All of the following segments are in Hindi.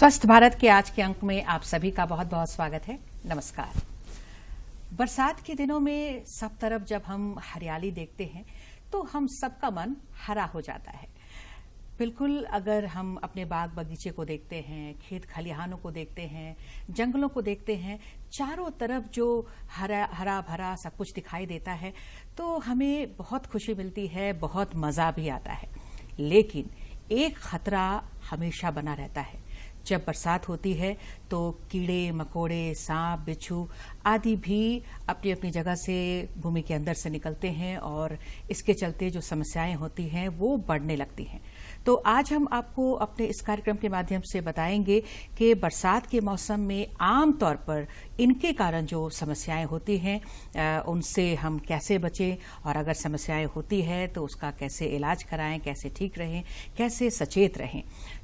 स्वस्थ भारत के आज के अंक में आप सभी का बहुत बहुत स्वागत है। नमस्कार। बरसात के दिनों में सब तरफ जब हम हरियाली देखते हैं तो हम सबका मन हरा हो जाता है। बिल्कुल, अगर हम अपने बाग बगीचे को देखते हैं, खेत खलिहानों को देखते हैं, जंगलों को देखते हैं, चारों तरफ जो हरा हरा भरा सब कुछ दिखाई देता है तो हमें बहुत खुशी मिलती है, बहुत मजा भी आता है। लेकिन एक खतरा हमेशा बना रहता है। जब बरसात होती है तो कीड़े मकोड़े, सांप, बिच्छू आदि भी अपनी अपनी जगह से भूमि के अंदर से निकलते हैं और इसके चलते जो समस्याएं होती हैं वो बढ़ने लगती हैं। तो आज हम आपको अपने इस कार्यक्रम के माध्यम से बताएंगे कि बरसात के मौसम में आम तौर पर इनके कारण जो समस्याएं होती हैं उनसे हम कैसे बचें, और अगर समस्याएं होती है तो उसका कैसे इलाज कराएं, कैसे ठीक रहें, कैसे सचेत रहें।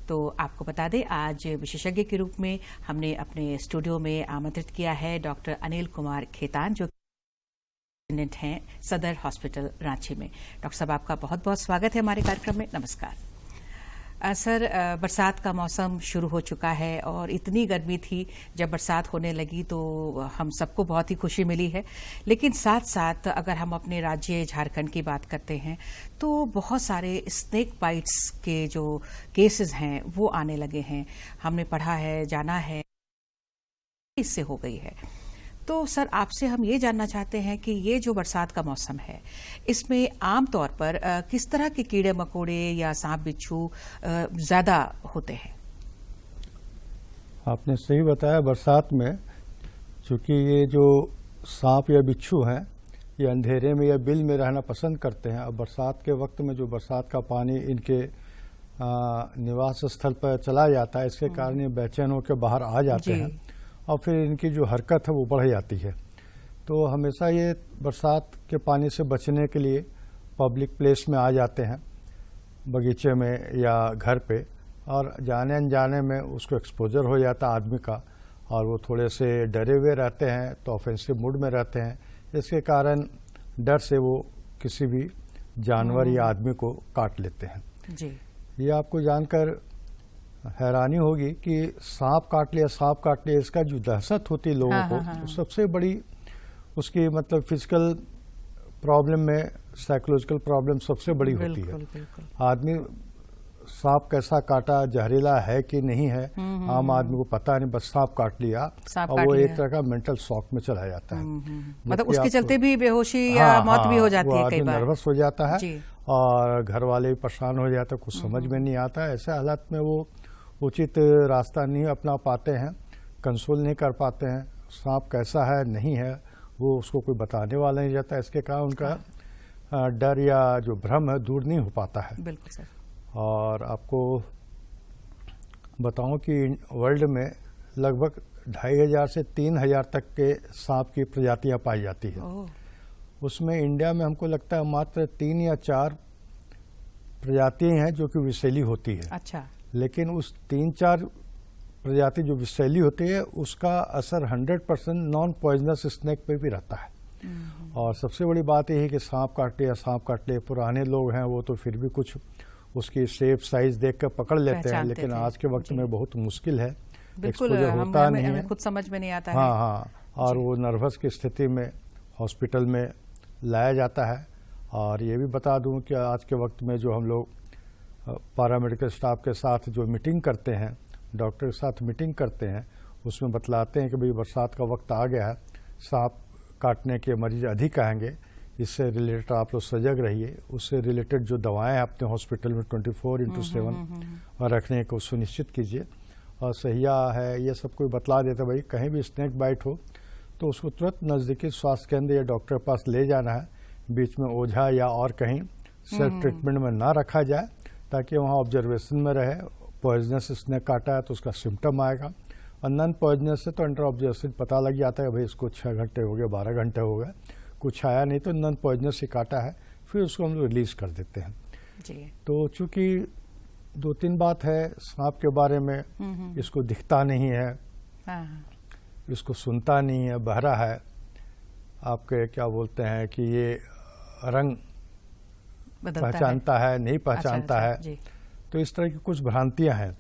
तो आपको बता दें, आज विशेषज्ञ के रूप में हमने अपने स्टूडियो में आमंत्रित किया है डॉक्टर अनिल कुमार खेतान, जो सुपरिटेंडेंट हैं सदर हॉस्पिटल रांची में। डॉक्टर साहब, आपका बहुत बहुत स्वागत है हमारे कार्यक्रम में। नमस्कार। सर, बरसात का मौसम शुरू हो चुका है और इतनी गर्मी थी, जब बरसात होने लगी तो हम सबको बहुत ही खुशी मिली है। लेकिन साथ साथ अगर हम अपने राज्य झारखंड की बात करते हैं तो बहुत सारे स्नेक बाइट्स के जो केसेस हैं वो आने लगे हैं। हमने पढ़ा है, जाना है, इससे हो गई है। तो सर, आपसे हम ये जानना चाहते हैं कि ये जो बरसात का मौसम है इसमें आम तौर पर किस तरह के कीड़े मकोड़े या सांप बिच्छू ज्यादा होते हैं? आपने सही बताया। बरसात में चूंकि ये जो सांप या बिच्छू हैं ये अंधेरे में या बिल में रहना पसंद करते हैं। अब बरसात के वक्त में जो बरसात का पानी इनके निवास स्थल पर चला जाता है, इसके कारण ये बेचैन होकर बाहर आ जाते हैं और फिर इनकी जो हरकत है वो बढ़ जाती है। तो हमेशा ये बरसात के पानी से बचने के लिए पब्लिक प्लेस में आ जाते हैं, बगीचे में या घर पे, और जाने अनजाने में उसको एक्सपोजर हो जाता है आदमी का, और वो थोड़े से डरे हुए रहते हैं, तो ऑफेंसिव मूड में रहते हैं। इसके कारण डर से वो किसी भी जानवर या आदमी को काट लेते हैं जी। ये आपको जानकर हैरानी होगी कि सांप काट लिया, इसका जो दहशत होती है लोगों को, तो सबसे बड़ी उसकी मतलब फिजिकल प्रॉब्लम में साइकोलॉजिकल प्रॉब्लम सबसे बड़ी होती है। आदमी सांप कैसा काटा, जहरीला है कि नहीं है, आम आदमी को पता नहीं, बस सांप काट लिया और वो एक तरह का मेंटल शॉक में चला जाता है। मतलब उसके चलते भी बेहोशी या मौत भी हो जाती है कई बार। नर्वस हो जाता है और घर वाले भी परेशान हो जाते हैं, कुछ समझ में नहीं आता है। ऐसे हालात में वो उचित रास्ता नहीं अपना पाते हैं, कंट्रोल नहीं कर पाते हैं। सांप कैसा है नहीं है वो उसको कोई बताने वाला नहीं रहता। इसके कारण उनका डर या जो भ्रम है दूर नहीं हो पाता है। बिल्कुल सर। और आपको बताऊं कि वर्ल्ड में लगभग 2500 से 3000 तक के सांप की प्रजातियां पाई जाती है। उसमें इंडिया में हमको लगता है मात्र 3 या 4 प्रजातियां हैं जो कि विषैली होती है। अच्छा। लेकिन उस 3-4 प्रजाति जो विषैली होती है उसका असर 100% नॉन पॉइजनस स्नेक पे भी रहता है। और सबसे बड़ी बात यह है कि सांप काट ले, पुराने लोग हैं वो तो फिर भी कुछ उसकी शेप साइज देख कर पकड़ लेते हैं, लेकिन आज के वक्त में बहुत मुश्किल है, एक्सपोजर होता नहीं है, खुद समझ में नहीं आता है। हाँ, और वो नर्वस की स्थिति में हॉस्पिटल में लाया जाता है। और ये भी बता दूं कि आज के वक्त में जो हम लोग पैरामेडिकल स्टाफ के साथ जो मीटिंग करते हैं, डॉक्टर के साथ मीटिंग करते हैं, उसमें बतलाते हैं कि भाई बरसात का वक्त आ गया है, सांप काटने के मरीज अधिक आएंगे, इससे रिलेटेड आप लोग सजग रहिए। उससे रिलेटेड जो दवाएं हैं अपने हॉस्पिटल में 24x7 और रखने को सुनिश्चित कीजिए। और सहिया है ये सब कोई बतला देता भाई कहीं भी स्नेक बाइट हो तो उसको तुरंत नज़दीकी स्वास्थ्य केंद्र या डॉक्टर के पास ले जाना है। बीच में ओझा या और कहीं सेल्फ ट्रीटमेंट में ना रखा जाए, ताकि वहाँ ऑब्जर्वेशन में रहे। पॉइजनस स्नेक काटा है तो उसका सिम्टम आएगा, और नॉन पॉइजनस से तो अंडर ऑब्जर्वेशन पता लग जाता है भाई इसको 6 घंटे हो गए, 12 घंटे हो गए, कुछ आया नहीं, तो नॉन पॉइजनस से काटा है, फिर उसको हम लोग रिलीज कर देते हैं जी। तो चूंकि 2-3 बात है सांप के बारे में, इसको दिखता नहीं है, इसको सुनता नहीं है, बहरा है, आपके क्या बोलते हैं कि ये रंग पहचानता है नहीं पहचानता है, तो इस तरह की कुछ भ्रांतियां हैं।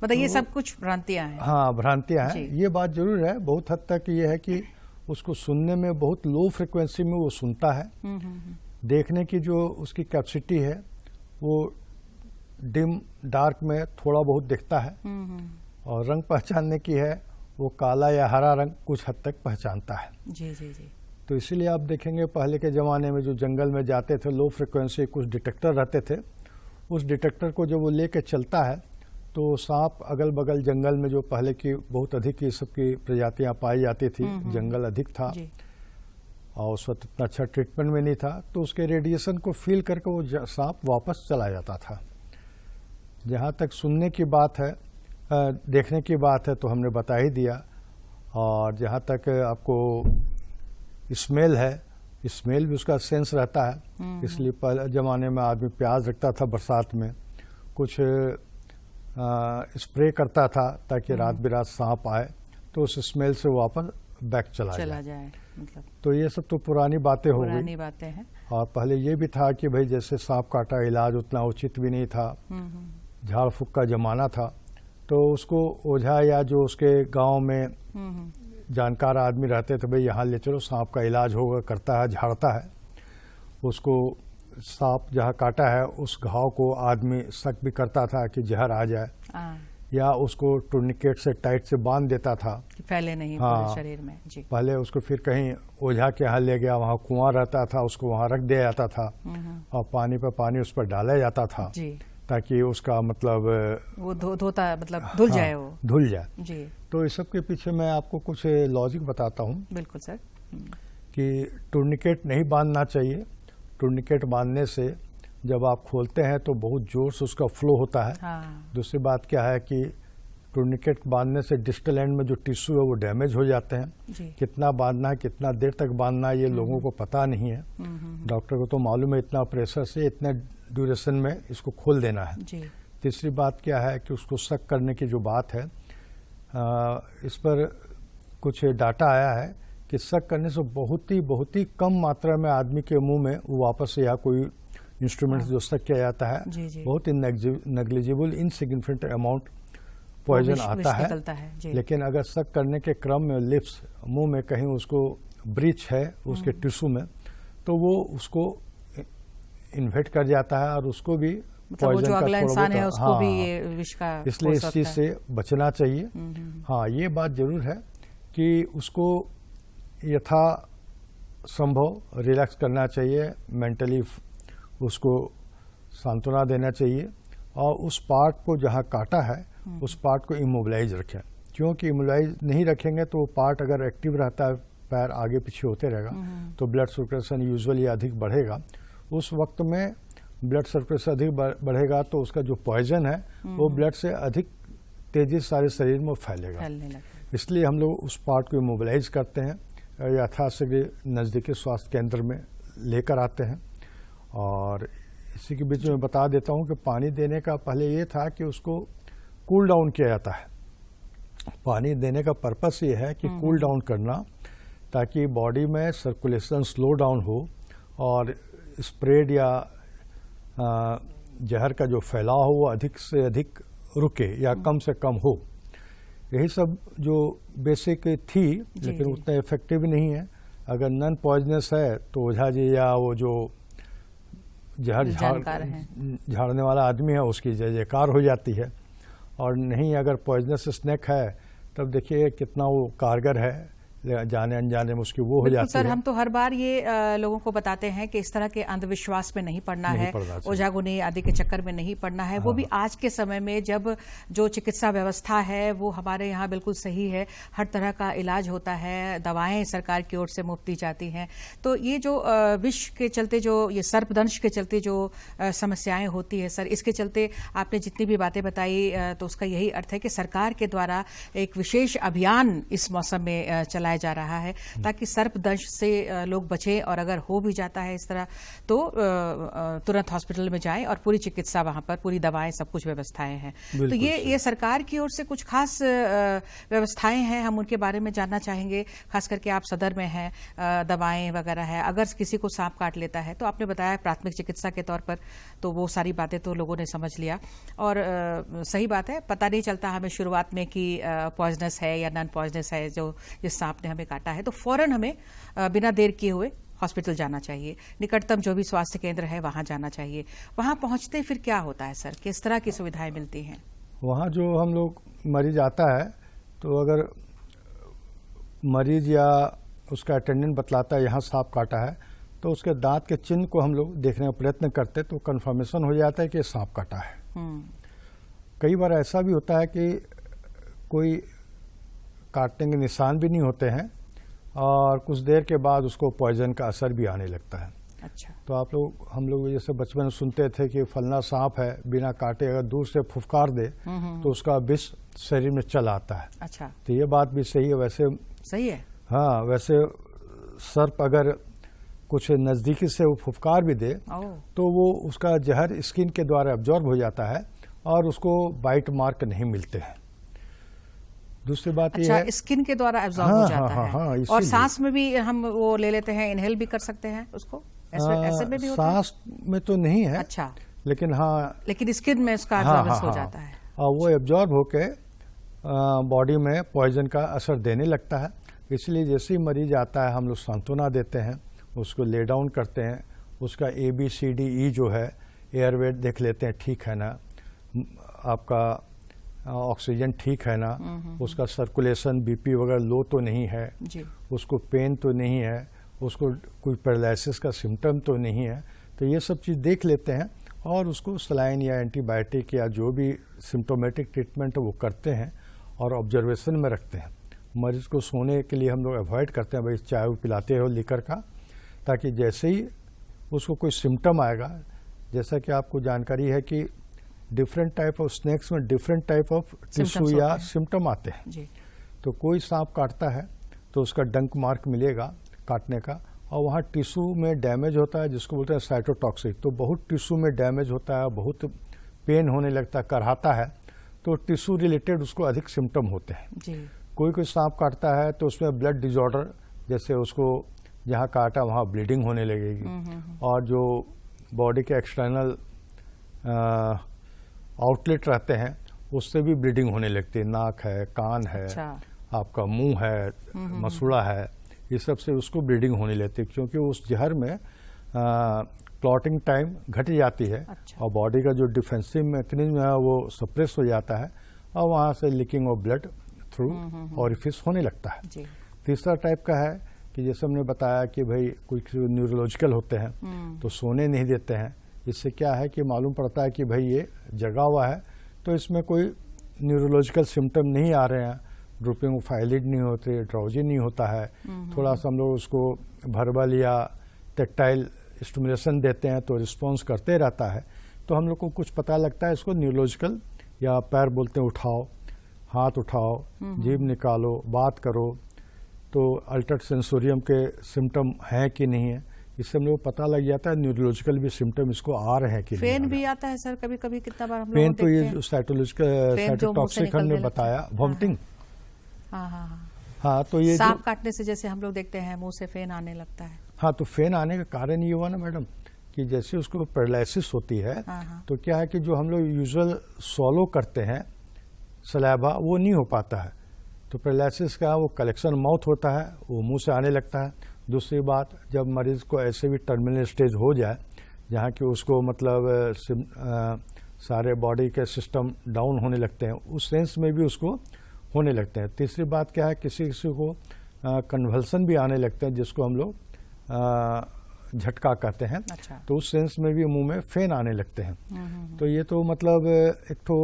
मतलब ये सब कुछ भ्रांतियां हैं। हाँ, भ्रांतियां हैं। जी। ये बात जरूर है, बहुत हद तक ये है कि उसको सुनने में बहुत लो फ्रिक्वेंसी में वो सुनता है। देखने की जो उसकी कैपेसिटी है वो डिम डार्क में थोड़ा बहुत दिखता है, और रंग पहचानने की है वो काला या हरा रंग कुछ हद तक पहचानता है। जी जी जी। तो इसीलिए आप देखेंगे पहले के ज़माने में जो जंगल में जाते थे, लो फ्रिक्वेंसी कुछ डिटेक्टर रहते थे, उस डिटेक्टर को जब वो लेके चलता है तो सांप अगल बगल जंगल में जो पहले की बहुत अधिक ये सब की प्रजातियां पाई जाती थी, जंगल अधिक था जी। और उस वक्त इतना अच्छा ट्रीटमेंट में नहीं था, तो उसके रेडिएशन को फील करके वो सांप वापस चला जाता था। जहाँ तक सुनने की बात है, देखने की बात है तो हमने बता ही दिया, और जहाँ तक आपको स्मेल है, स्मेल भी उसका सेंस रहता है। इसलिए पहले ज़माने में आदमी प्याज रखता था बरसात में, कुछ स्प्रे करता था ताकि रात बिरात सांप आए तो उस स्मेल से वापस बैक चला जाए। मतलब तो ये सब तो पुरानी बातें हो गई, पुरानी बातें हैं। और पहले ये भी था कि भाई जैसे सांप काटा इलाज उतना उचित भी नहीं था, झाड़ फूक का जमाना था, तो उसको ओझा या जो उसके गांव में जानकार आदमी रहते थे, भाई यहाँ ले चलो सांप का इलाज होगा, करता है, झाड़ता है। उसको सांप जहाँ काटा है उस घाव को आदमी शक भी करता था कि जहर आ जाए, या उसको टूर्निकेट से टाइट से बांध देता था कि फैले नहीं हाँ, पूरे शरीर में। जी। पहले उसको फिर कहीं ओझा के यहाँ ले गया, वहाँ कुआं रहता था, उसको वहाँ रख दिया जाता था और पानी पर पानी उस पर डाला जाता था जी। ताकि उसका मतलब वो धोता मतलब धुल जाए, वो धुल जाए। जी। तो इस सब के पीछे मैं आपको कुछ लॉजिक बताता हूँ। बिल्कुल सर। कि टूर्निकेट नहीं बांधना चाहिए। टूर्निकेट बांधने से जब आप खोलते हैं तो बहुत जोर से उसका फ्लो होता है। हाँ। दूसरी बात क्या है कि टूर्निकेट बांधने से डिस्टल एंड में जो टिश्यू है वो डैमेज हो जाते हैं। जी। कितना बांधना है, कितना देर तक बांधना है, ये लोगों को पता नहीं है। डॉक्टर को तो मालूम है इतना प्रेशर से इतने ड्यूरेशन में इसको खोल देना है। जी। तीसरी बात क्या है कि उसको शक करने की जो बात है, इस पर कुछ डाटा आया है कि शक करने से बहुत ही कम मात्रा में आदमी के मुंह में वो वापस या कोई इंस्ट्रूमेंट जो शक किया जाता है, जी, जी। बहुत ही नेग्लिजिबल इनसिग्निफिकेंट अमाउंट पॉइजन आता है। लेकिन अगर शक करने के क्रम में लिप्स, मुंह में कहीं उसको ब्रीच है उसके टिश्यू में, तो वो उसको इन्वेट कर जाता है और उसको भी मतलब वो जो अगला इंसान है उसको भी ये विष का, इसलिए इस चीज से बचना चाहिए। हाँ, ये बात जरूर है कि उसको यथा संभव रिलैक्स करना चाहिए, मेंटली उसको सांत्वना देना चाहिए, और उस पार्ट को जहाँ काटा है उस पार्ट को इमोबिलाइज रखें। क्योंकि इमोबिलाइज नहीं रखेंगे तो वो पार्ट अगर एक्टिव रहता है, पैर आगे पीछे होते रहेगा, तो ब्लड सर्कुलेशन यूजुअली अधिक बढ़ेगा। उस वक्त में ब्लड सर्कुलेशन अधिक बढ़ेगा तो उसका जो पॉइजन है वो ब्लड से अधिक तेजी से सारे शरीर में फैलेगा। इसलिए हम लोग उस पार्ट को इमोबिलाइज करते हैं, यथाशीघ्र नज़दीकी स्वास्थ्य केंद्र में लेकर आते हैं। और इसी के बीच में बता देता हूं कि पानी देने का पहले ये था कि उसको कूल डाउन किया जाता है। पानी देने का पर्पस ये है कि कूल डाउन करना, ताकि बॉडी में सर्कुलेशन स्लो डाउन हो और स्प्रेड या जहर का जो फैलाव हो वो अधिक से अधिक रुके या कम से कम हो। यही सब जो बेसिक थी, लेकिन उतना इफेक्टिव नहीं है। अगर नॉन पॉइजनस है तो ओझा जी या वो जो जहर झाड़ने वाला आदमी है उसकी जय जयकार हो जाती है, और नहीं अगर पॉइजनस स्नेक है तब देखिए कितना वो कारगर है, जाने अनजाने में उसकी वो हो जाती सर, है। हम तो हर बार ये लोगों को बताते हैं कि इस तरह के अंधविश्वास में नहीं पड़ना है, ओझागुनी आदि के चक्कर में नहीं पड़ना है। हाँ। वो भी आज के समय में जब जो चिकित्सा व्यवस्था है वो हमारे यहाँ बिल्कुल सही है, हर तरह का इलाज होता है, दवाएं सरकार की ओर से मुफ्त दी जाती हैं। तो ये जो विष के चलते, जो ये सर्पदंश के चलते जो समस्याएं होती है सर, इसके चलते आपने जितनी भी बातें बताई तो उसका यही अर्थ है कि सरकार के द्वारा एक विशेष अभियान इस मौसम में चलाया बताया जा रहा है ताकि सर्पदंश से लोग बचें, और अगर हो भी जाता है इस तरह तो तुरंत हॉस्पिटल में जाएं और पूरी चिकित्सा वहां पर, पूरी दवाएं, सब कुछ व्यवस्थाएं हैं। तो ये सरकार की ओर से कुछ खास व्यवस्थाएं हैं, हम उनके बारे में जानना चाहेंगे। खास करके आप सदर में हैं, दवाएं वगैरह है, अगर किसी को सांप काट लेता है तो आपने बताया प्राथमिक चिकित्सा के तौर पर, तो वो सारी बातें तो लोगों ने समझ लिया। और सही बात है, पता नहीं चलता हमें शुरुआत में कि पॉइजनस है या नॉन पॉइजनस है जो जिस सांप ने हमें काटा है, तो फौरन हमें बिना देर किए हुए हॉस्पिटल जाना चाहिए। निकटतम जो भी स्वास्थ्य केंद्र है वहां जाना चाहिए। वहां पहुंचते फिर क्या होता है सर, किस तरह की सुविधाएं मिलती हैं? वहाँ जो हम लोग मरीज आता है, तो अगर मरीज या उसका अटेंडेंट बतलाता है यहाँ सांप काटा है, तो उसके दांत के चिन्ह को हम लोग देखने का प्रयत्न करते, तो कंफर्मेशन हो जाता है कि सांप काटा है। कई बार ऐसा भी होता है कि कोई काटने के निशान भी नहीं होते हैं और कुछ देर के बाद उसको पॉइजन का असर भी आने लगता है। अच्छा। तो हम लोग जैसे बचपन में सुनते थे कि फलना सांप है, बिना काटे अगर दूर से फुफकार दे तो उसका विष शरीर में चल आता है। अच्छा। तो ये बात भी सही है। वैसे सही है। हाँ, वैसे सर्प अगर कुछ नजदीकी से वो फुफकार भी दे तो वो उसका जहर स्किन के द्वारा एब्जॉर्ब हो जाता है और उसको बाइट मार्क नहीं मिलते हैं। दूसरी बात ये है, स्किन के द्वारा एब्जॉर्ब हो जाता है। हाँ, और सांस में भी हम वो ले लेते हैं, इनहेल भी कर सकते हैं उसको, ऐसे में भी होता है? सांस में तो नहीं है। अच्छा। लेकिन हाँ, लेकिन स्किन में उसका एब्जॉर्बेंस हो जाता है और वो एब्जॉर्ब होके बॉडी में पॉइजन का असर देने लगता है। इसलिए जैसे ही मरीज आता है हम लोग सांत्वना देते हैं, उसको ले डाउन करते हैं, उसका ABCDE जो है एयरवे देख लेते हैं, ठीक है ना, आपका ऑक्सीजन ठीक है ना, उसका सर्कुलेशन BP वगैरह लो तो नहीं है जी, उसको पेन तो नहीं है, उसको कोई पैरालिसिस का सिम्टम तो नहीं है। तो ये सब चीज़ देख लेते हैं और उसको सलाइन या एंटीबायोटिक या जो भी सिम्टोमेटिक ट्रीटमेंट है वो करते हैं और ऑब्जर्वेशन में रखते हैं। मरीज को सोने के लिए हम लोग अवॉइड करते हैं, भाई चाय वो पिलाते हो लीकर का, ताकि जैसे ही उसको कोई सिम्टम आएगा, जैसा कि आपको जानकारी है कि डिफरेंट टाइप ऑफ स्नेक्स में डिफरेंट टाइप ऑफ टिश्यू या सिम्टम आते हैं जी। तो कोई सांप काटता है तो उसका डंक मार्क मिलेगा काटने का, और वहाँ टिश्यू में डैमेज होता है जिसको बोलते हैं साइटोटॉक्सिक। तो बहुत टिश्यू में डैमेज होता है, बहुत पेन होने लगता है, करहाता है, तो टिश्यू रिलेटेड उसको अधिक सिम्टम होते हैं जी। कोई सांप काटता है तो उसमें ब्लड डिसऑर्डर, जैसे उसको जहाँ काटा वहाँ ब्लीडिंग होने लगेगी, और जो बॉडी के एक्सटर्नल आउटलेट रहते हैं उससे भी ब्लीडिंग होने लगती है। नाक है, कान है, आपका मुंह है, मसूड़ा है, ये सब से उसको ब्लीडिंग होने लगती है, क्योंकि उस जहर में क्लॉटिंग टाइम घट जाती है। और बॉडी का जो डिफेंसिव मैकेनिज्म है वो सप्रेस हो जाता है और वहाँ से leaking of blood through orifice होने लगता है। तीसरा टाइप का है कि जैसे हमने बताया कि भाई कुछ न्यूरोलॉजिकल होते हैं तो सोने नहीं देते हैं। इससे क्या है कि मालूम पड़ता है कि भाई ये जगा हुआ है तो इसमें कोई न्यूरोलॉजिकल सिम्टम नहीं आ रहे हैं, ड्रूपिंग ऑफ आईलिड नहीं होते, ड्राउजी नहीं होता है। थोड़ा सा हम लोग उसको वर्बल या टेक्टाइल स्टिमुलेशन देते हैं तो रिस्पॉन्स करते रहता है, तो हम लोग को कुछ पता लगता है इसको न्यूरोलॉजिकल, या पैर बोलते हैं उठाओ, हाथ उठाओ, जीभ निकालो, बात करो, तो अल्टर्ड सेंसोरियम के सिम्टम हैं कि नहीं है, इससे हम लोग पता लग जाता है न्यूरोलॉजिकल भी सिम्टम इसको आ रहे हैं कि नहीं। पेन भी आता है सर कभी कभी, कितना बार हम लोग पेन देखते तो ये हैं। साइटोटॉक्सिक हमने बताया, वॉमिटिंग। हाँ, तो ये सांप काटने से जैसे हम लोग देखते हैं मुंह से फेन आने लगता है। हाँ, तो फेन आने का कारण ये हुआ ना मैडम कि जैसे उसको पैरालिसिस होती है तो क्या है कि जो हम लोग यूजुअल सॉलो करते हैं सलाइवा वो नहीं हो पाता है, तो पैरालिसिस का वो कलेक्शन माउथ होता है, वो मुंह से आने लगता है। दूसरी बात, जब मरीज को ऐसे भी टर्मिनल स्टेज हो जाए जहाँ कि उसको मतलब सारे बॉडी के सिस्टम डाउन होने लगते हैं, उस सेंस में भी उसको होने लगते हैं। तीसरी बात क्या है, किसी किसी को कन्वल्सन भी आने लगते हैं जिसको हम लोग झटका कहते हैं। अच्छा। तो उस सेंस में भी मुंह में फेन आने लगते हैं। तो ये तो मतलब एक तो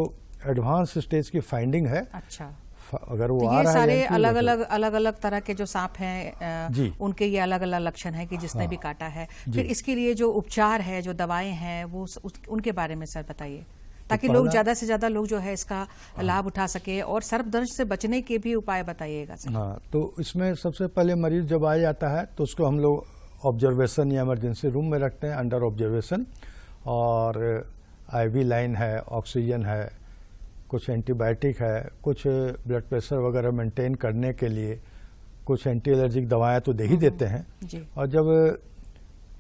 एडवांस स्टेज की फाइंडिंग है। अच्छा। अगर वो तो आ रहा सारे है अलग अलग तरह के जो सांप हैं उनके ये अलग अलग लक्षण है कि जिसने भी काटा है। फिर इसके लिए जो उपचार है, जो दवाएं हैं, वो उनके बारे में सर बताइए। ताकि लोग ज्यादा से ज्यादा लोग जो है इसका लाभ उठा सके, और सर्पदंश से बचने के भी उपाय बताइएगा सर। हाँ, तो इसमें सबसे पहले मरीज जब आ जाता है तो उसको हम लोग ऑब्जर्वेशन या इमरजेंसी रूम में रखते हैं, अंडर ऑब्जर्वेशन, और आईवी लाइन है, ऑक्सीजन है, कुछ एंटीबायोटिक है, कुछ ब्लड प्रेशर वगैरह मेंटेन करने के लिए कुछ एंटी एलर्जिक दवाएं तो दे ही देते हैं जी। और जब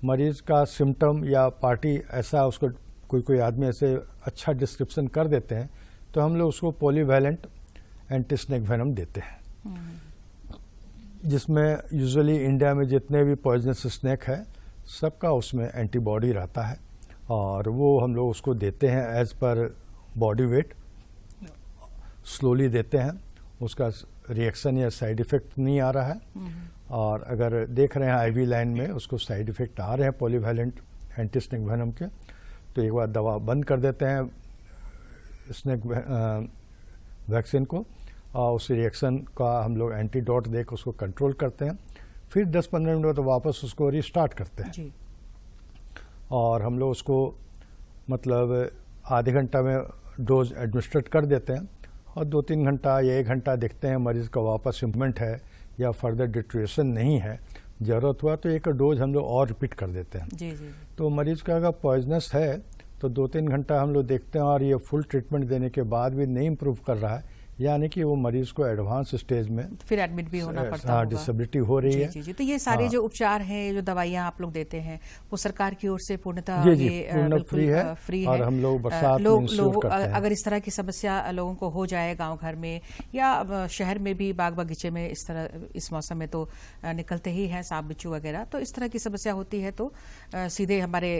मरीज का सिम्टम या पार्टी ऐसा उसको कोई आदमी ऐसे अच्छा डिस्क्रिप्शन कर देते हैं तो हम लोग उसको पॉलीवैलेंट एंटी स्नेक वेनम देते हैं, जिसमें यूजुअली इंडिया में जितने भी पॉइजनस स्नेक है सबका उसमें एंटीबॉडी रहता है, और वो हम लोग उसको देते हैं as per body weight, slowly देते हैं, उसका रिएक्शन या साइड इफेक्ट नहीं आ रहा है। और अगर देख रहे हैं आईवी लाइन में उसको साइड इफेक्ट आ रहे हैं पॉलीवैलेंट एंटी स्नेक वेनम के, तो एक बार दवा बंद कर देते हैं स्नेक वैक्सीन को, और उस रिएक्शन का हम लोग एंटीडोट देकर उसको कंट्रोल करते हैं, फिर 10-15 मिनट बाद वापस उसको रिस्टार्ट करते हैं जी। और हम लोग उसको मतलब आधे घंटा में डोज एडमिनिस्ट्रेट कर देते हैं, और 2-3 घंटा या 1 घंटा देखते हैं मरीज का वापस इम्प्रूवमेंट है या फर्दर डिट्रिएशन नहीं है, जरूरत हुआ तो एक डोज हम लोग और रिपीट कर देते हैं। जी जी। तो मरीज का अगर पॉइजनस है तो 2-3 घंटा हम लोग देखते हैं, और ये फुल ट्रीटमेंट देने के बाद भी नहीं इम्प्रूव कर रहा है, यानी कि वो मरीज को एडवांस स्टेज में फिर एडमिट भी होना पड़ता होगा। डिसेबिलिटी हो रही है। जी जी। तो ये सारे जो उपचार हैं, जो दवाइयां आप लोग देते हैं, वो सरकार की ओर से पूर्णतः जी, ये पूर्ण फ्री है, फ्री और है। हम लोग बरसात में इंश्योर करते हैं। अगर इस तरह की समस्या लोगों को हो जाए गांव घर में या शहर में भी, बाग बगीचे में इस तरह इस मौसम में तो निकलते ही हैं सांप बिच्छू वगैरह, तो इस तरह की समस्या होती है तो सीधे हमारे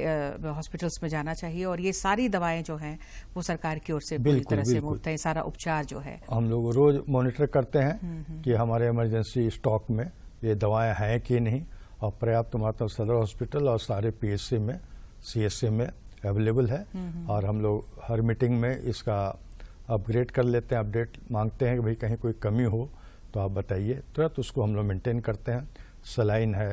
हॉस्पिटल्स में जाना चाहिए, और ये सारी दवाएं जो हैं वो सरकार की ओर से पूरी तरह से मुफ्त है। सारा उपचार जो है हम लोग रोज मॉनिटर करते हैं कि हमारे इमरजेंसी स्टॉक में ये दवाएं हैं कि नहीं, और पर्याप्त मात्रा सदर हॉस्पिटल और सारे पीएचसी में, सीएचसी में अवेलेबल है, और हम लोग हर मीटिंग में इसका अपग्रेड कर लेते हैं, अपडेट मांगते हैं कि भाई कहीं कोई कमी हो तो आप बताइए, तुरंत उसको हम लोग मेंटेन करते हैं। सलाइन है,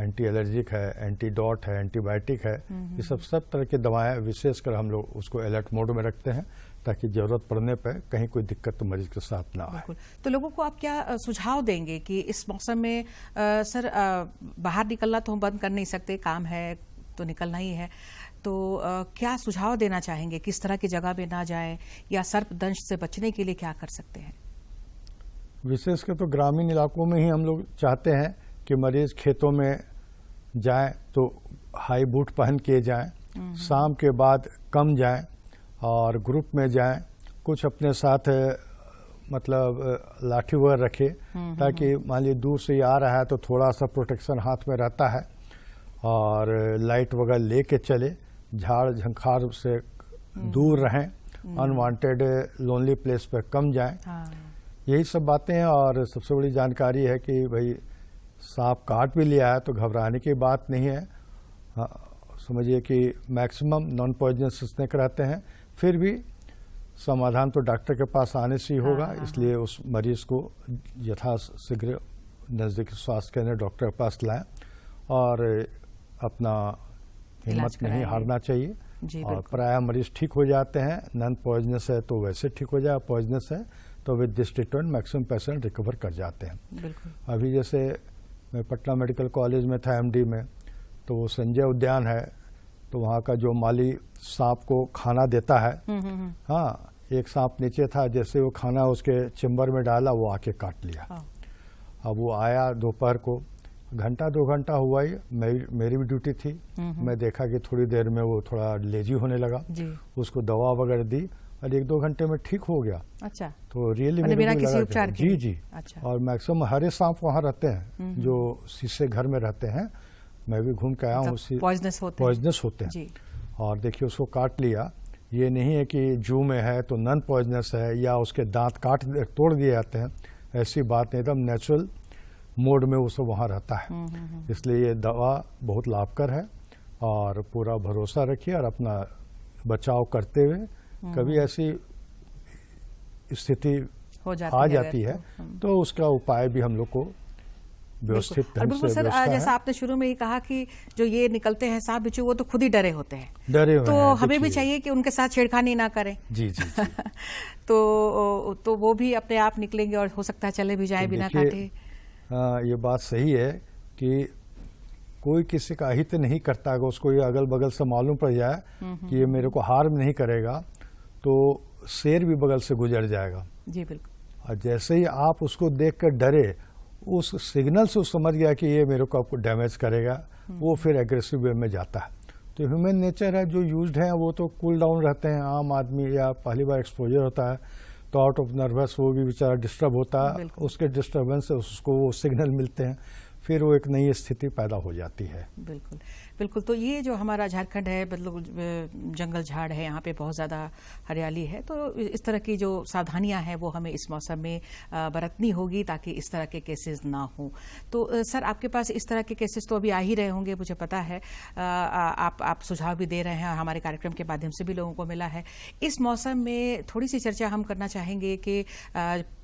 एंटी एलर्जिक है, एंटीडोट है, एंटीबायोटिक है, ये सब तरह की दवाएं विशेषकर हम लोग उसको अलर्ट मोड में रखते हैं ताकि जरूरत पड़ने पर कहीं कोई दिक्कत मरीज के साथ ना आए। तो लोगों को आप क्या सुझाव देंगे कि इस मौसम में सर बाहर निकलना तो हम बंद कर नहीं सकते, काम है तो निकलना ही है, तो क्या सुझाव देना चाहेंगे, किस तरह की जगह पे ना जाएं, या सर्पदंश से बचने के लिए क्या कर सकते हैं? विशेषकर तो ग्रामीण इलाकों में ही हम लोग चाहते हैं कि मरीज खेतों में जाएं तो हाई बूट पहन के जाएं, शाम के बाद कम जाएं और ग्रुप में जाएं, कुछ अपने साथ मतलब लाठी वगैरह रखे ताकि मान लीजिए दूर से ही आ रहा है तो थोड़ा सा प्रोटेक्शन हाथ में रहता है, और लाइट वगैरह लेके चले, झाड़ झंखार से दूर रहें, अनवांटेड लोनली प्लेस पर कम जाएं। यही सब बातें हैं। और सबसे बड़ी जानकारी है कि भाई सांप काट भी लिया है तो घबराने की बात नहीं है। समझिए कि मैक्सिमम नॉन पॉइजनस स्नेक रहते हैं, फिर भी समाधान तो डॉक्टर के पास आने से ही होगा, इसलिए उस मरीज को यथाशीघ्र नजदीकी स्वास्थ्य केंद्र डॉक्टर के पास लाएं और अपना हिम्मत नहीं हारना चाहिए। और प्रायः मरीज ठीक हो जाते हैं, नॉन पॉइजनस है तो वैसे ठीक हो जाए, पॉइजनस है तो with this treatment maximum patient recover कर जाते हैं। अभी जैसे मैं पटना मेडिकल कॉलेज में था एमडी में, तो वो संजय उद्यान है, तो वहाँ का जो माली सांप को खाना देता है, हाँ, एक सांप नीचे था, जैसे वो खाना उसके चेम्बर में डाला वो आके काट लिया। अब वो आया दोपहर को, घंटा 2 घंटा हुआ ही, मेरी भी ड्यूटी थी, मैं देखा कि थोड़ी देर में वो थोड़ा लेजी होने लगा, उसको दवा वगैरह दी और 1-2 घंटे में ठीक हो गया। अच्छा, तो रियली बिना किसी उपचार के? जी जी। अच्छा। और मैक्सिमम हरे सांप वहाँ रहते हैं जो शीशे घर में रहते हैं, मैं भी घूम के आया हूँ, पॉइजनस होते हैं जी। और देखिए उसको काट लिया, ये नहीं है कि जू में है तो नॉन पॉइजनस है या उसके दांत तोड़ दिए जाते हैं, ऐसी बात नहीं, एकदम नेचुरल मोड में वो सब वहाँ रहता है। इसलिए ये दवा बहुत लाभकर है और पूरा भरोसा रखिए और अपना बचाव करते हुए, कभी ऐसी स्थिति आ जाती है तो उसका उपाय भी हम लोग को व्यवस्थित और ढंग बिल्कुल से सर, व्यवस्था जैसा है। आपने शुरू में ही कहा कि जो ये निकलते हैं सांप बिच्छू, वो तो खुद ही डरे होते हैं, डरे हुए तो हैं, हमें भी देखिए। चाहिए कि उनके साथ छेड़खानी ना करें। जी जी जी। तो वो भी अपने आप निकलेंगे और हो सकता है चले भी जाए तो बिना देखिए, काटे। ये बात सही है कि कोई किसी का हित नहीं करता। अगर उसको ये अगल बगल से मालूम पड़ जाए कि ये मेरे को हार्म नहीं करेगा, तो शेर भी बगल से गुजर जाएगा। जी बिल्कुल। और जैसे ही आप उसको देख कर डरे, उस सिग्नल से वो समझ गया कि ये मेरे को आपको डैमेज करेगा, वो फिर एग्रेसिव वे में जाता है। तो ह्यूमन नेचर है, जो यूज्ड है वो तो कूल डाउन रहते हैं। आम आदमी या पहली बार एक्सपोजर होता है तो आउट ऑफ नर्वस वो भी बेचारा डिस्टर्ब होता है, उसके डिस्टर्बेंस से उसको वो सिग्नल मिलते हैं, फिर वो एक नई स्थिति पैदा हो जाती है। बिल्कुल बिल्कुल। तो ये जो हमारा झारखंड है, मतलब जंगल झाड़ है, यहाँ पे बहुत ज़्यादा हरियाली है, तो इस तरह की जो सावधानियां हैं वो हमें इस मौसम में बरतनी होगी ताकि इस तरह के केसेस ना हो। तो सर, आपके पास इस तरह के केसेस तो अभी आ ही रहे होंगे, मुझे पता है। आप सुझाव भी दे रहे हैं और हमारे कार्यक्रम के माध्यम से भी लोगों को मिला है। इस मौसम में थोड़ी सी चर्चा हम करना चाहेंगे कि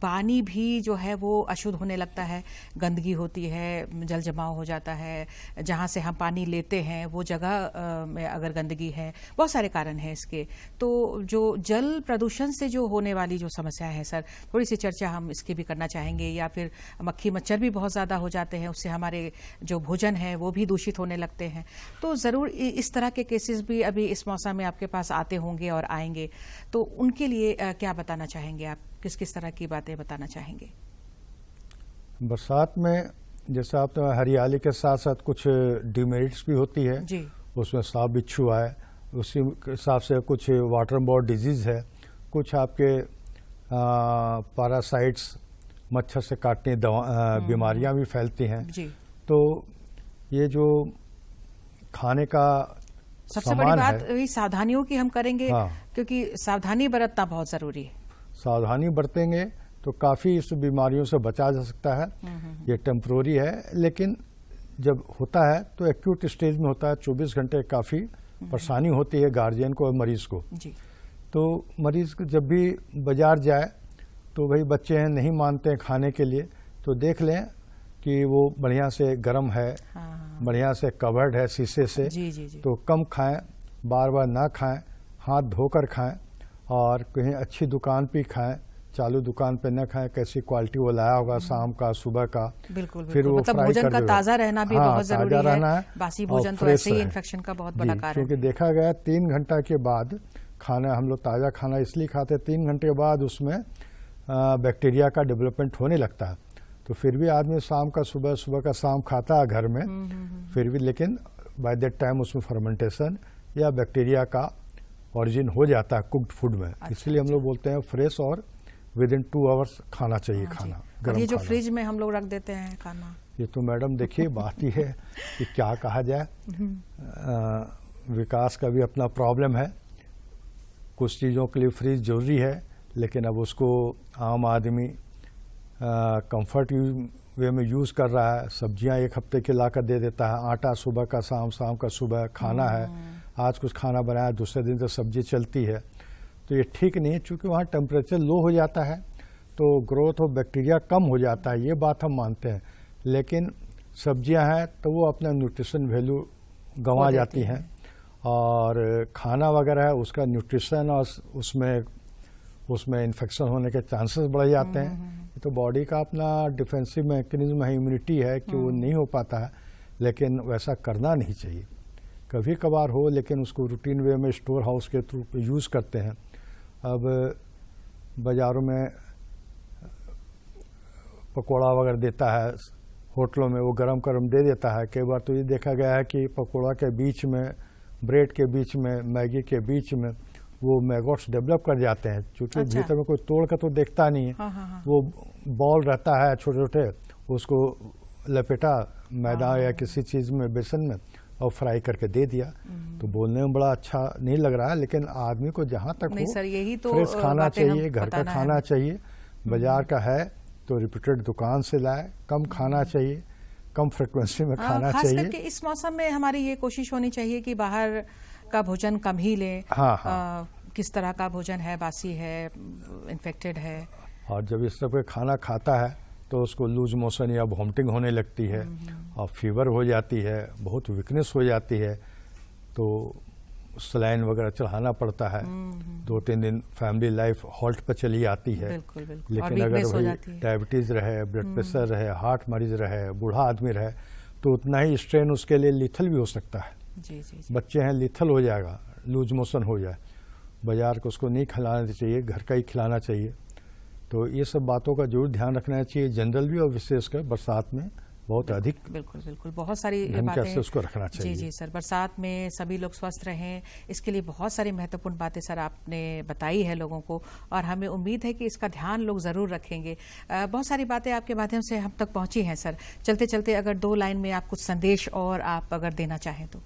पानी भी जो है वो अशुद्ध होने लगता है, गंदगी होती है, जल जमाव हो जाता है, जहाँ से हम पानी लेते हैं वो जगह में अगर गंदगी है, बहुत सारे कारण हैं इसके। तो जो जल प्रदूषण से जो होने वाली जो समस्या है सर, थोड़ी सी चर्चा हम इसकी भी करना चाहेंगे। या फिर मक्खी मच्छर भी बहुत ज़्यादा हो जाते हैं, उससे हमारे जो भोजन है वो भी दूषित होने लगते हैं। तो ज़रूर इस तरह के केसेस भी अभी इस मौसम में आपके पास आते होंगे और आएंगे, तो उनके लिए क्या बताना चाहेंगे आप? किस किस तरह की बातें बताना चाहेंगे? बरसात में जैसे आप तो हरियाली के साथ साथ कुछ डिमेरिट्स भी होती है जी। उसमें सांप बिच्छू आए, उसी के हिसाब से कुछ वाटर बोर्न डिजीज़ है, कुछ आपके पैरासाइट्स, मच्छर से काटने बीमारियां भी फैलती हैं। जी। तो ये जो खाने का सबसे बड़ी बात वही सावधानियों की हम करेंगे। हाँ। क्योंकि सावधानी बरतना बहुत जरूरी है। सावधानी बरतेंगे तो काफ़ी इस बीमारियों से बचा जा सकता है। ये टेम्प्रोरी है, लेकिन जब होता है तो एक्यूट स्टेज में होता है, 24 घंटे काफ़ी परेशानी होती है गार्जियन को और मरीज को। जी। तो मरीज जब भी बाजार जाए तो भाई बच्चे हैं नहीं मानते हैं खाने के लिए, तो देख लें कि वो बढ़िया से गर्म है, हाँ। बढ़िया से कवर्ड है शीशे से। जी जी जी। तो कम खाएं, बार बार ना खाएं, हाथ धोकर खाएं और कहीं अच्छी दुकान पे खाएं, चालू दुकान पे न खाएं। कैसी क्वालिटी वो लाया होगा शाम का सुबह का। बिल्कुल फिर वो मतलब फ्राई भोजन कर का दो। ताज़ा रहना भी हाँ, बहुत जरूरी रहना है। बासी भोजन तो फ्रेश ऐसे ही रहे। इन्फेक्शन का बहुत बड़ा कारण क्योंकि देखा गया 3 घंटा के बाद खाना, हम लोग ताज़ा खाना इसलिए खाते हैं, 3 घंटे के बाद उसमें बैक्टीरिया का डेवलपमेंट होने लगता है। तो फिर भी आदमी शाम का सुबह, सुबह का शाम खाता है घर में, फिर भी लेकिन बाय दैट टाइम उसमें फर्मेंटेशन या बैक्टीरिया का ओरिजिन हो जाता है कुक्ड फूड में। इसलिए हम लोग बोलते हैं फ्रेश और विद इन 2 आवर्स खाना चाहिए खाना, और ये जो खाना। फ्रिज में हम लोग रख देते हैं खाना, ये तो मैडम देखिए बात ही है कि क्या कहा जाए। विकास का भी अपना प्रॉब्लम है। कुछ चीज़ों के लिए फ्रिज जरूरी है, लेकिन अब उसको आम आदमी कंफर्ट वे में यूज़ कर रहा है। सब्जियां 1 हफ्ते के ला कर दे देता है, आटा सुबह का शाम, शाम का सुबह खाना है। आज कुछ खाना बनाया, दूसरे दिन तक सब्जी चलती है। तो ये ठीक नहीं है, चूँकि वहाँ टेम्परेचर लो हो जाता है तो ग्रोथ ऑफ बैक्टीरिया कम हो जाता है, ये बात हम मानते हैं। लेकिन सब्जियां हैं तो वो अपना न्यूट्रिशन वैल्यू गंवा जाती हैं, और खाना वगैरह है उसका न्यूट्रिशन और उसमें इन्फेक्शन होने के चांसेस बढ़ जाते हैं। तो बॉडी का अपना डिफेंसिव मैकेनिज्म है, इम्यूनिटी है कि वो नहीं हो पाता है, लेकिन वैसा करना नहीं चाहिए। कभी कभार हो, लेकिन उसको रूटीन वे में स्टोर हाउस के थ्रू यूज़ करते हैं। अब बाज़ारों में पकौड़ा वगैरह देता है, होटलों में वो गरम गरम दे देता है। कई बार तो ये देखा गया है कि पकौड़ा के बीच में, ब्रेड के बीच में, मैगी के बीच में वो मैगोट्स डेवलप कर जाते हैं, क्योंकि भीतर में कोई तोड़ कर तो देखता नहीं है। हाँ। वो बॉल रहता है छोटे छोटे, उसको लपेटा मैदा या किसी चीज़ में, बेसन में, और फ्राई करके दे दिया। तो बोलने में बड़ा अच्छा नहीं लग रहा है, लेकिन आदमी को जहाँ तक हो सर, यही तो फ्रेश खाना चाहिए, घर का खाना चाहिए। बाजार का है तो रिप्यूटेड दुकान से लाए, कम खाना चाहिए, कम फ्रिक्वेंसी में खाना खास चाहिए। करके इस मौसम में हमारी ये कोशिश होनी चाहिए कि बाहर का भोजन कम ही लें। हाँ। किस तरह का भोजन है, बासी है, इन्फेक्टेड है। और जब इस तरह का खाना खाता है तो उसको लूज मोशन या वॉमिटिंग होने लगती है और फीवर हो जाती है, बहुत वीकनेस हो जाती है, तो सलाइन वगैरह चढ़ाना पड़ता है। 2-3 दिन फैमिली लाइफ हॉल्ट पर चली आती है। बिल्कुल, बिल्कुल। लेकिन अगर वही डायबिटीज़ रहे, ब्लड प्रेशर रहे, हार्ट मरीज रहे, बूढ़ा आदमी रहे, तो उतना ही स्ट्रेन उसके लिए लिथल भी हो सकता है। जी, जी, जी। बच्चे हैं, लिथल हो जाएगा, लूज मोशन हो जाए। बाजार को उसको नहीं खिलाना चाहिए, घर का ही खिलाना चाहिए। तो ये सब बातों का जरूर ध्यान रखना चाहिए, जनरल भी और विशेषकर बरसात में बहुत अधिक बिल्कुल बिल्कुल बहुत सारी ढंग बातें से उसको रखना चाहिए। जी जी सर, बरसात में सभी लोग स्वस्थ रहें, इसके लिए बहुत सारी महत्वपूर्ण बातें सर आपने बताई है लोगों को, और हमें उम्मीद है कि इसका ध्यान लोग जरूर रखेंगे। बहुत सारी बातें आपके माध्यम से हम तक पहुंची हैं सर। चलते चलते अगर 2 लाइन में आप कुछ संदेश और आप अगर देना चाहें तो।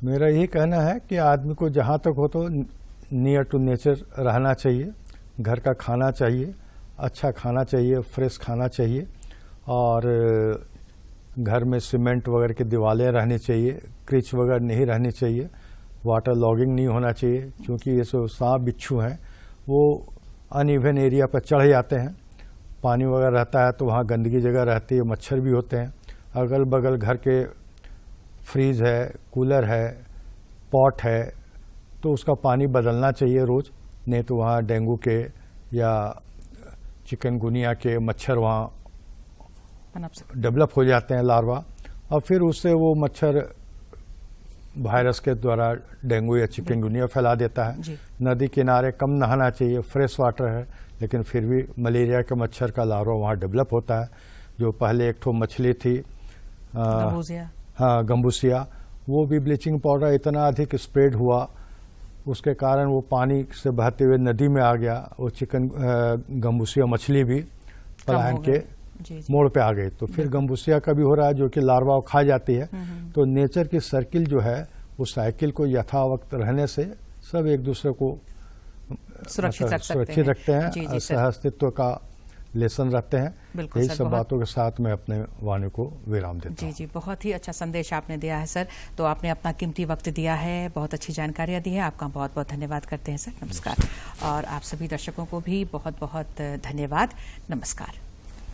मेरा यही कहना है कि आदमी को जहाँ तक हो तो नियर टू नेचर रहना चाहिए, घर का खाना चाहिए, अच्छा खाना चाहिए, फ्रेश खाना चाहिए, और घर में सीमेंट वगैरह की दीवारें रहनी चाहिए, क्रिच वगैरह नहीं रहनी चाहिए, वाटर लॉगिंग नहीं होना चाहिए, क्योंकि ये जो सांप बिच्छू हैं वो अनइवन एरिया पर चढ़ जाते हैं। पानी वगैरह रहता है तो वहाँ गंदगी जगह रहती है, मच्छर भी होते हैं। अगल बगल घर के फ्रीज है, कूलर है, पॉट है, तो उसका पानी बदलना चाहिए रोज़, नहीं तो वहाँ डेंगू के या चिकनगुनिया के मच्छर वहाँ डेवलप हो जाते हैं, लार्वा, और फिर उससे वो मच्छर वायरस के द्वारा डेंगू या चिकनगुनिया फैला देता है। नदी किनारे कम नहाना चाहिए, फ्रेश वाटर है, लेकिन फिर भी मलेरिया के मच्छर का लार्वा वहाँ डेवलप होता है। जो पहले एक ठो मछली थी, हाँ, गम्बूसिया, वो भी ब्लीचिंग पाउडर इतना अधिक स्प्रेड हुआ, उसके कारण वो पानी से बहते हुए नदी में आ गया। वो गम्बूसिया मछली भी पलायन के मोड़ पे आ गई। तो फिर गम्बूसिया का भी हो रहा है, जो कि लार्वा खा जाती है। तो नेचर की सर्किल जो है, उस साइकिल को यथावक्त रहने से सब एक दूसरे को सुरक्षित रखते हैं, सहअस्तित्व का लेसन रखते हैं। यही सब बातों के साथ मैं अपने वाणी को विराम देता हूँ। जी, बहुत ही अच्छा संदेश आपने दिया है सर। तो आपने अपना कीमती वक्त दिया है, बहुत अच्छी जानकारियां दी है, आपका बहुत बहुत धन्यवाद करते हैं सर। नमस्कार। और आप सभी दर्शकों को भी बहुत बहुत धन्यवाद। नमस्कार।